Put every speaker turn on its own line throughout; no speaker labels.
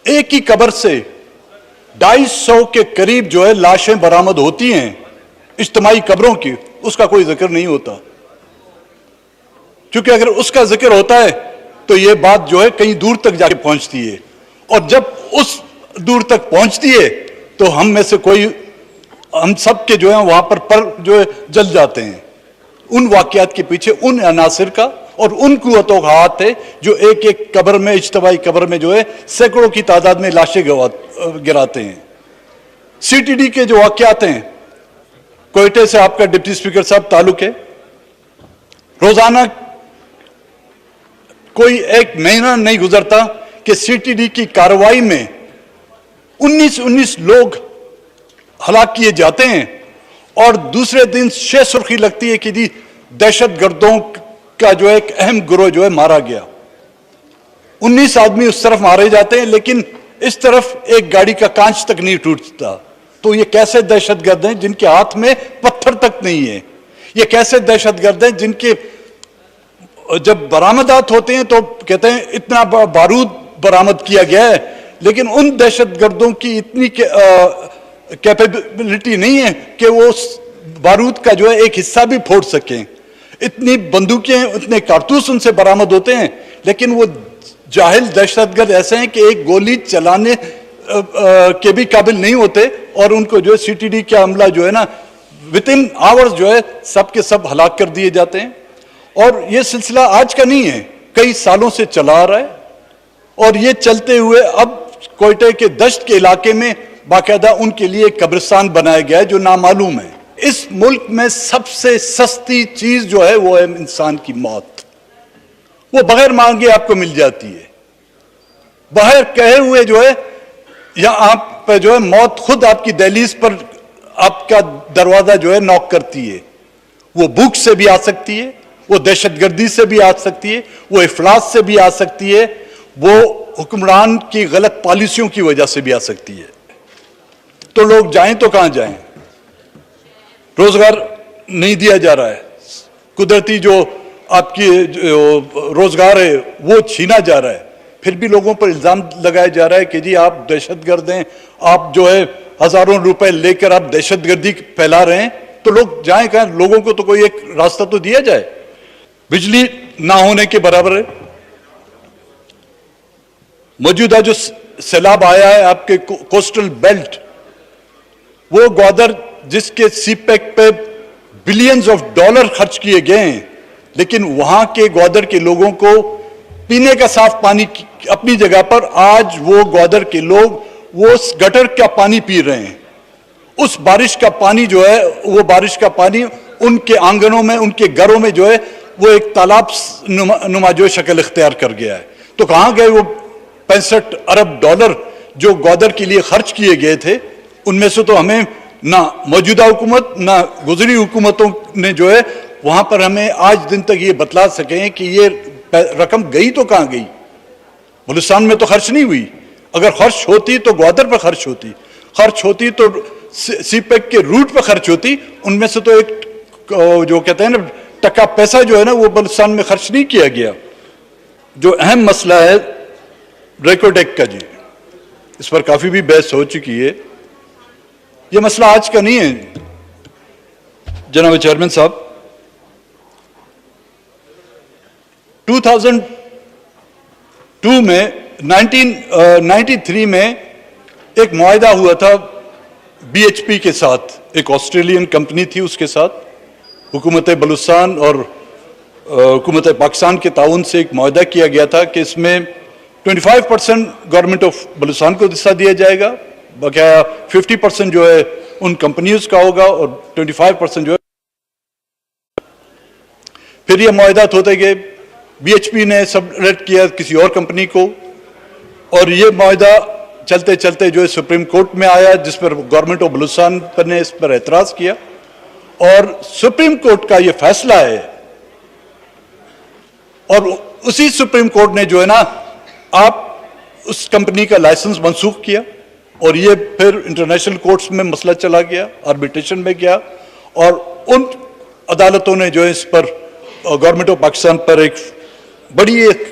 ایک ہی قبر سے 250 کے قریب جو ہے لاشیں برآمد ہوتی ہیں اجتماعی قبروں کی، اس کا کوئی ذکر نہیں ہوتا، کیونکہ اگر اس کا ذکر ہوتا ہے تو یہ بات جو ہے کہیں دور تک جا کے پہنچتی ہے، اور جب اس دور تک پہنچتی ہے تو ہم میں سے کوئی، ہم سب کے جو ہیں وہاں پر جو ہے جل جاتے ہیں۔ ان واقعات کے پیچھے ان عناصر کا اور ان قوتوں کا ہاتھ ہے جو ایک ایک قبر میں، اجتماعی قبر میں جو ہے سینکڑوں کی تعداد میں لاشیں گراتے ہیں۔ سی ٹی ڈی کے جو واقعات ہیں، کوئٹے سے آپ کا ڈپٹی اسپیکر صاحب تعلق ہے، روزانہ کوئی ایک مہینہ نہیں گزرتا کہ سی ٹی ڈی کی کارروائی میں 19 لوگ ہلاک کیے جاتے ہیں، اور دوسرے دن شہ سرخی لگتی ہے کہ جی دہشت گردوں کا جو ایک اہم گروہ جو ہے مارا گیا۔ 19 آدمی اس طرف مارے جاتے ہیں، لیکن اس طرف ایک گاڑی کا کانچ تک نہیں ٹوٹتا۔ تو یہ کیسے دہشت گرد ہیں جن کے ہاتھ میں پتھر تک نہیں ہے؟ یہ کیسے دہشت گرد ہیں جن کے جب برآمدات ہوتے ہیں تو کہتے ہیں اتنا بارود برآمد کیا گیا ہے، لیکن ان دہشت گردوں کی اتنی کیپیبلٹی نہیں ہے کہ وہ بارود کا جو ہے ایک حصہ بھی پھوڑ سکیں۔ اتنی بندوقیں، اتنے کارتوس ان سے برآمد ہوتے ہیں، لیکن وہ جاہل دہشت گرد ایسے ہیں کہ ایک گولی چلانے کے بھی قابل نہیں ہوتے، اور ان کو جو ہے سی ٹی ڈی کا عملہ جو ہے نا within hours جو ہے سب کے سب ہلاک کر دیے جاتے ہیں۔ اور یہ سلسلہ آج کا نہیں ہے، کئی سالوں سے چلا آ رہا ہے، اور یہ چلتے ہوئے اب کوئٹے کے دشت کے علاقے میں باقاعدہ ان کے لیے ایک قبرستان بنایا گیا ہے جو نامعلوم ہے۔ اس ملک میں سب سے سستی چیز جو ہے وہ ہے انسان کی موت، وہ بغیر مانگے آپ کو مل جاتی ہے، بغیر کہے ہوئے جو ہے، یا آپ پہ جو ہے موت خود آپ کی دہلیز پر آپ کا دروازہ جو ہے نوک کرتی ہے۔ وہ بھوک سے بھی آ سکتی ہے، وہ دہشت گردی سے بھی آ سکتی ہے، وہ افلاس سے بھی آ سکتی ہے، وہ حکمران کی غلط پالیسیوں کی وجہ سے بھی آ سکتی ہے۔ تو لوگ جائیں تو کہاں جائیں؟ روزگار نہیں دیا جا رہا ہے، قدرتی جو آپ کی روزگار ہے وہ چھینا جا رہا ہے، پھر بھی لوگوں پر الزام لگایا جا رہا ہے کہ جی آپ دہشت گرد ہیں، آپ جو ہے ہزاروں روپے لے کر آپ دہشت گردی پھیلا رہے ہیں۔ تو لوگ جائیں کہاں؟ لوگوں کو تو کوئی ایک راستہ تو دیا جائے۔ بجلی نہ ہونے کے برابر ہے۔ موجودہ جو سیلاب آیا ہے آپ کے کوسٹل بیلٹ، وہ گوادر جس کے سی پیک پہ بلینز آف ڈالر خرچ کیے گئے ہیں، لیکن وہاں کے گوادر کے لوگوں کو پینے کا صاف پانی اپنی جگہ پر، آج وہ گوادر کے لوگ وہ گٹر کا پانی پی رہے ہیں۔ اس بارش کا پانی جو ہے، وہ بارش کا پانی ان کے آنگنوں میں، ان کے گھروں میں جو ہے وہ ایک تالاب نما جو شکل اختیار کر گیا ہے۔ تو کہاں گئے وہ 65 ارب ڈالر جو گوادر کے لیے خرچ کیے گئے تھے؟ ان میں سے تو ہمیں نہ موجودہ حکومت نہ گزری حکومتوں نے جو ہے وہاں پر ہمیں آج دن تک یہ بتلا سکیں کہ یہ رقم گئی تو کہاں گئی۔ بلوچستان میں تو خرچ نہیں ہوئی، اگر خرچ ہوتی تو گوادر پر خرچ ہوتی، خرچ ہوتی تو سی پیک کے روٹ پر خرچ ہوتی۔ ان میں سے تو ایک جو کہتے ہیں نا ٹکا پیسہ جو ہے نا وہ بلوچستان میں خرچ نہیں کیا گیا۔ جو اہم مسئلہ ہے ریکوڈیک کا، جی اس پر کافی بھی بحث ہو چکی ہے، یہ مسئلہ آج کا نہیں ہے جناب چیئرمین صاحب۔ 2002 میں 1993 میں ایک معاہدہ ہوا تھا بی ایچ پی کے ساتھ، ایک آسٹریلین کمپنی تھی، اس کے ساتھ حکومت بلوچستان اور حکومت پاکستان کے تعاون سے ایک معاہدہ کیا گیا تھا کہ اس میں 25% گورنمنٹ آف بلوچستان کو حصہ دیا جائے گا، بقایا 50% جو ہے ان کمپنیز کا ہوگا، اور 25% جو ہے۔ پھر یہ معاہدات ہوتے گئے، بی ایچ پی نے سبلیٹ کیا کسی اور کمپنی کو، اور یہ معاہدہ چلتے چلتے جو ہے سپریم کورٹ میں آیا، جس پر گورنمنٹ آف بلوچستان نے اس پر اعتراض کیا، اور سپریم کورٹ کا یہ فیصلہ ہے، اور اسی سپریم کورٹ نے جو ہے نا آپ اس کمپنی کا لائسنس منسوخ کیا، اور یہ پھر انٹرنیشنل کورٹس میں مسئلہ چلا گیا، آربیٹریشن میں گیا، اور ان عدالتوں نے جو ہے اس پر گورنمنٹ آف پاکستان پر ایک بڑی ایک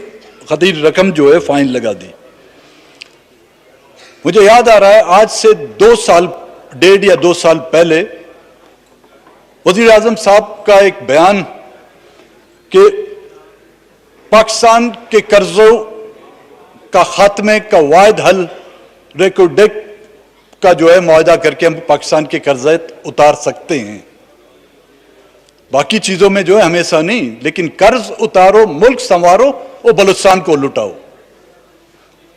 خطیر رقم جو ہے فائن لگا دی۔ مجھے یاد آ رہا ہے آج سے 1.5 یا 2 سال پہلے وزیر اعظم صاحب کا ایک بیان کہ پاکستان کے قرضوں کا خاتمے کا واحد حل ریکو ڈیک کا جو ہے معاہدہ کر کے ہم پاکستان کے قرضے اتار سکتے ہیں. باقی چیزوں میں جو ہے ہمیشہ نہیں، لیکن قرض اتارو، ملک سنوارو اور بلوچستان کو لٹاؤ.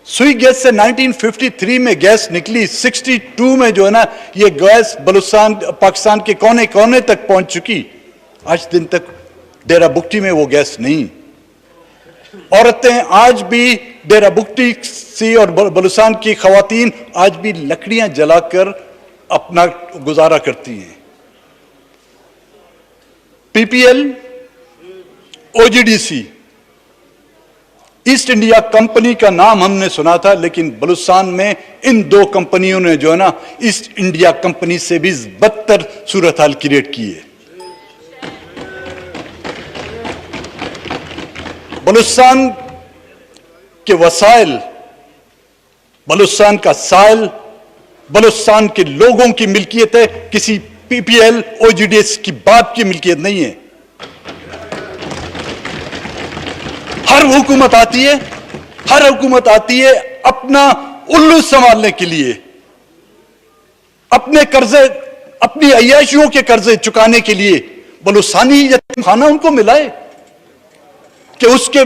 سوئی گیس سے 1953 میں گیس نکلی، 62 میں جو ہے نا یہ گیس بلوچستان پاکستان کے کونے کونے تک پہنچ چکی. آج دن تک ڈیرہ بگٹی میں وہ گیس نہیں. عورتیں آج بھی ڈیرہ بگٹی سی اور بلوچستان کی خواتین آج بھی لکڑیاں جلا کر اپنا گزارا کرتی ہیں. P P L, O G D C, East India Company کا نام ہم نے سنا تھا، لیکن بلوچستان میں ان 2 کمپنیوں نے جو ہے نا ایسٹ انڈیا کمپنی سے بھی بدتر صورتحال کریٹ کی ہے. بلوچستان کے وسائل، بلوچستان کا سائل بلوچستان کے لوگوں کی ملکیت ہے، کسی P P L O G D S کی باپ کی ملکیت نہیں ہے. ہر حکومت آتی ہے اپنا الو سنبھالنے کے لیے، اپنے قرضے، اپنی عیاشیوں کے قرضے چکانے کے لیے. بلوچستانی یتیم خانہ ان کو ملائے کہ اس کے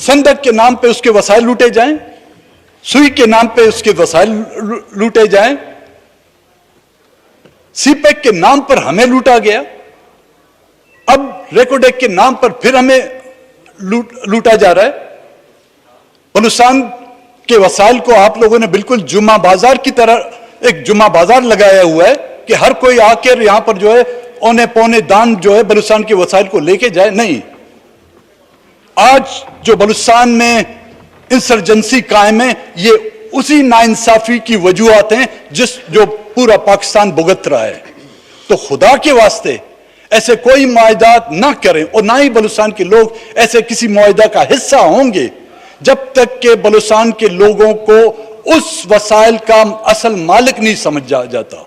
صندوق کے نام پہ اس کے وسائل لوٹے جائیں، سوئی کے نام پہ اس کے وسائل لوٹے جائیں. سی پیک کے نام پر ہمیں لوٹا گیا، اب ریکوڈیک کے نام پر پھر ہمیں لوٹا جا رہا ہے. بلوچستان کے وسائل کو آپ لوگوں نے بالکل جمعہ بازار کی طرح ایک جمعہ بازار لگایا ہوا ہے کہ ہر کوئی آ کر یہاں پر جو ہے اونے پونے دان جو ہے بلوچستان کے وسائل کو لے کے جائے. نہیں، آج جو بلوچستان میں انسرجنسی قائم ہے یہ اسی ناانصافی کی وجوہات ہیں جو پورا پاکستان بھگت رہا ہے. تو خدا کے واسطے ایسے کوئی معاہدات نہ کریں، اور نہ ہی بلوچستان کے لوگ ایسے کسی معاہدہ کا حصہ ہوں گے جب تک کہ بلوچستان کے لوگوں کو اس وسائل کا اصل مالک نہیں سمجھا جاتا.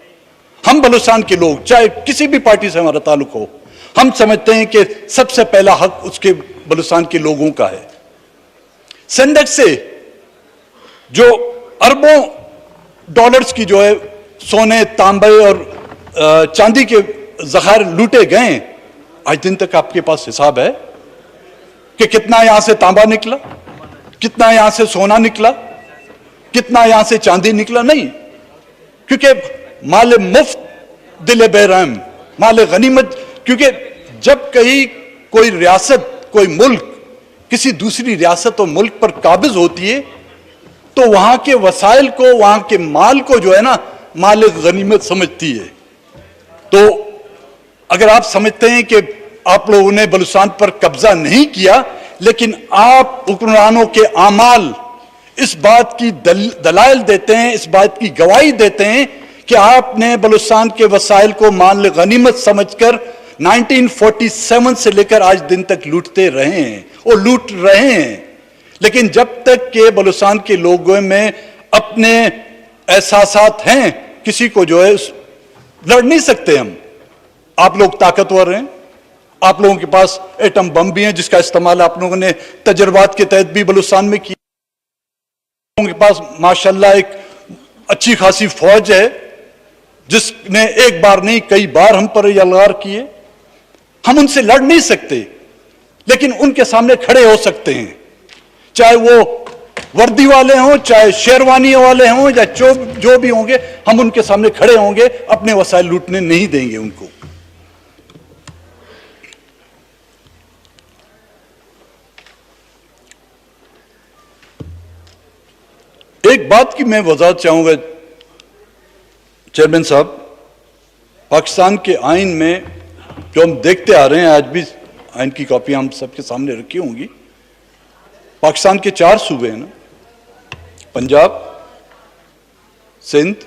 ہم بلوچستان کے لوگ، چاہے کسی بھی پارٹی سے ہمارا تعلق ہو، ہم سمجھتے ہیں کہ سب سے پہلا حق اس کے بلوچستان کے لوگوں کا ہے. سندھ سے جو اربوں ڈالرز کی جو ہے سونے، تانبے اور چاندی کے ذخائر لوٹے گئے، آج دن تک آپ کے پاس حساب ہے کہ کتنا یہاں سے تانبا نکلا، کتنا یہاں سے سونا نکلا، کتنا یہاں سے چاندی نکلا؟ نہیں، کیونکہ مال مفت دل بے رحم، مال غنیمت. کیونکہ جب کہیں کوئی ریاست، کوئی ملک کسی دوسری ریاست اور ملک پر قابض ہوتی ہے تو وہاں کے وسائل کو، وہاں کے مال کو جو ہے نا مال غنیمت سمجھتی ہے. تو اگر آپ سمجھتے ہیں کہ آپ لوگوں نے بلوچستان پر قبضہ نہیں کیا، لیکن آپ حکمرانوں کے اعمال اس بات کی دلائل دیتے ہیں، اس بات کی گواہی دیتے ہیں کہ آپ نے بلوچستان کے وسائل کو مال غنیمت سمجھ کر 1947 سے لے کر آج دن تک لوٹتے رہے ہیں اور لوٹ رہے ہیں. لیکن جب تک کہ بلوچستان کے لوگوں میں اپنے احساسات ہیں، کسی کو جو ہے لڑ نہیں سکتے ہم. آپ لوگ طاقتور ہیں، آپ لوگوں کے پاس ایٹم بم بھی ہیں جس کا استعمال آپ لوگوں نے تجربات کے تحت بھی بلوچستان میں کیا. آپ لوگوں کے پاس ماشاءاللہ ایک اچھی خاصی فوج ہے جس نے ایک بار نہیں کئی بار ہم پر یلغار کیے. ہم ان سے لڑ نہیں سکتے، لیکن ان کے سامنے کھڑے ہو سکتے ہیں، چاہے وہ وردی والے ہوں، چاہے شیروانی والے ہوں، یا جو بھی ہوں گے، ہم ان کے سامنے کھڑے ہوں گے، اپنے وسائل لوٹنے نہیں دیں گے ان کو. ایک بات کی میں وضاحت چاہوں گا چیئرمین صاحب، پاکستان کے آئین میں جو ہم دیکھتے آ رہے ہیں، آج بھی آئین کی کاپیاں ہم سب کے سامنے رکھی ہوں گی. پاکستان کے 4 صوبے ہیں نا، پنجاب، سندھ،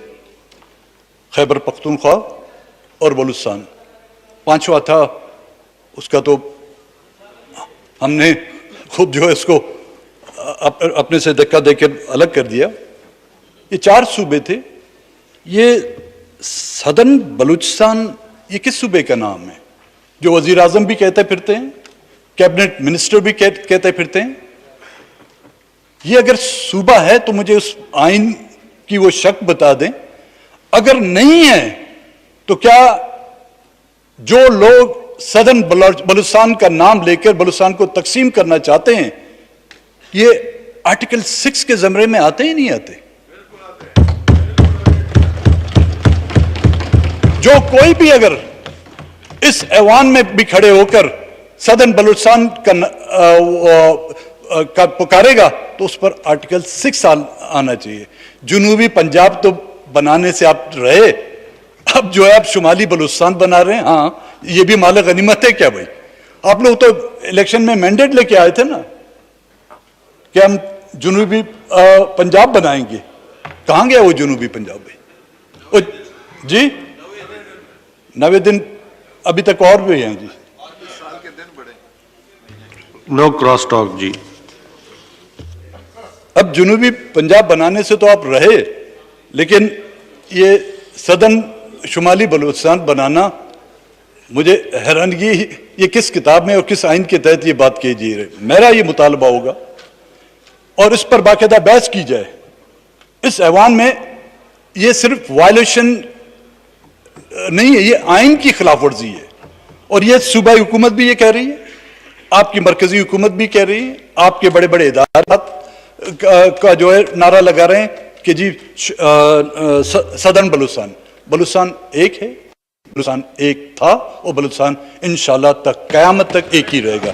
خیبر پختونخوا اور بلوچستان. 5واں تھا، اس کا تو ہم نے خوب جو ہے اس کو اپنے سے دھکا دے کر الگ کر دیا. یہ 4 صوبے تھے. یہ سدرن بلوچستان یہ کس صوبے کا نام ہے جو وزیر اعظم بھی کہتے پھرتے ہیں, کیبنٹ منسٹر بھی کہتے پھرتے ہیں؟ یہ اگر صوبہ ہے تو مجھے اس آئین کی وہ شک بتا دیں. اگر نہیں ہے تو کیا جو لوگ سدرن بلوچستان کا نام لے کر بلوچستان کو تقسیم کرنا چاہتے ہیں یہ آرٹیکل 6 کے زمرے میں آتے ہی نہیں آتے؟ جو کوئی بھی اگر اس ایوان میں بھی کھڑے ہو کر سدرن بلوچستان کا پکارے گا تو اس پر آرٹیکل 6 آنا چاہیے. جنوبی پنجاب تو بنانے سے آپ رہے, اب جو ہے آپ شمالی بلوچستان بنا رہے ہیں. ہاں یہ بھی مال غنیمت ہے کیا بھائی؟ آپ لوگ تو الیکشن میں مینڈیٹ لے کے آئے تھے نا کہ ہم جنوبی پنجاب بنائیں گے. کہاں گیا وہ جنوبی پنجاب بھائی؟ جی 90 دن ابھی تک اور بھی ہیں جی.
نو کراس ٹاک جی.
اب جنوبی پنجاب بنانے سے تو آپ رہے, لیکن یہ سدرن شمالی بلوچستان بنانا مجھے حیرانگی, یہ کس کتاب میں اور کس آئین کے تحت یہ بات کی جی رہی؟ میرا یہ مطالبہ ہوگا اور اس پر باقاعدہ بحث کی جائے. اس ایوان میں یہ صرف وائلیشن نہیں ہے, یہ آئین کی خلاف ورزی ہے. اور یہ صوبائی حکومت بھی یہ کہہ رہی ہے, آپ کی مرکزی حکومت بھی کہہ رہی ہے, آپ کے بڑے بڑے ادارات کا جو ہے نعرہ لگا رہے ہیں کہ جی سدرن بلوچستان ایک ہے, بلوچستان ایک تھا اور بلوچستان انشاءاللہ تک قیامت تک ایک ہی رہے گا.